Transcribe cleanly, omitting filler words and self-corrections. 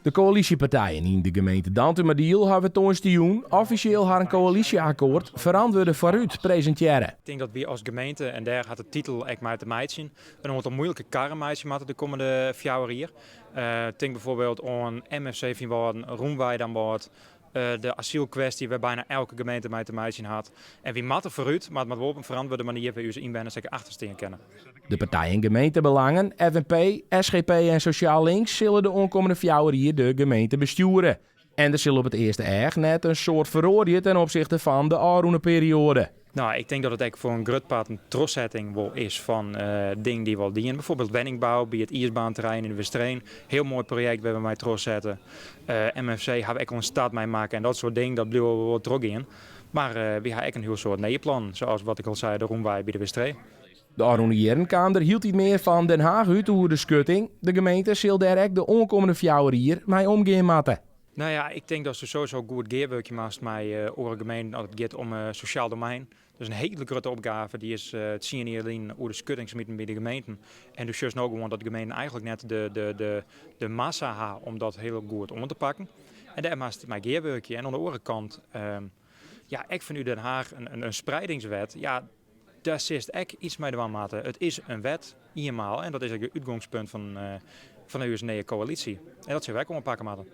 De coalitiepartijen in de gemeente Dantum-Diel hebben toonsdioen officieel haar een coalitieakkoord verantwoorden vooruit presenteren. Ik denk dat we als gemeente, en daar gaat de titel echt maar te meiden, een aantal moeilijke karren meiden de komende 4 jaar. Denk bijvoorbeeld aan MFC van Waarden, Roemwijk aan boord. De asielkwestie waar bijna elke gemeente mee te meiden had. En wie matten vooruit, maar het moet wel op een verantwoorde manier voor uw inwoners zeker achtersteen kennen. De partijen gemeentebelangen, FNP, SGP en Sociaal Links zullen de aankomende 4 jaar de gemeente besturen. En er zullen op het eerste erg net een soort veroordeel ten opzichte van de aanroende periode. Nou, ik denk dat het eigenlijk voor een groot part een troszetting wel is van dingen die wel dienen. Bijvoorbeeld wenningbouw bij het ijsbaanterrein in de Westreen. Heel mooi project waar we mij troszetten. MFC hebben we ook een stad mee maken en dat soort dingen, dat blijven we wel trok in. Maar we hebben ook een heel soort nevenplan, zoals wat ik al zei, de Roemwijk bij de Westreen. De aanroende Jerenkamer hield niet meer van Den Haag uit over de schutting. De gemeente zal daar ook de aankomende 4 jaar mee omgaan moeten. Nou ja, ik denk dat ze sowieso goed geerwerkje maakt met onze gemeente als het gaat om sociaal domein. Dat is een hele grote opgave, die is het zien niet alleen over de schuttingsmieten bij de gemeenten. En dus juist ook gewoon dat de gemeente eigenlijk net de massa heeft om dat heel goed om te pakken. En daar maakt het mijn geerwerkje. En aan de andere kant, ja, ik vind u Den Haag een spreidingswet. Ja, daar zit ook iets mee te maken. Het is een wet, eenmaal, en dat is ook het uitgangspunt van de nieuwe coalitie. En dat zijn wij komen pakken, maten.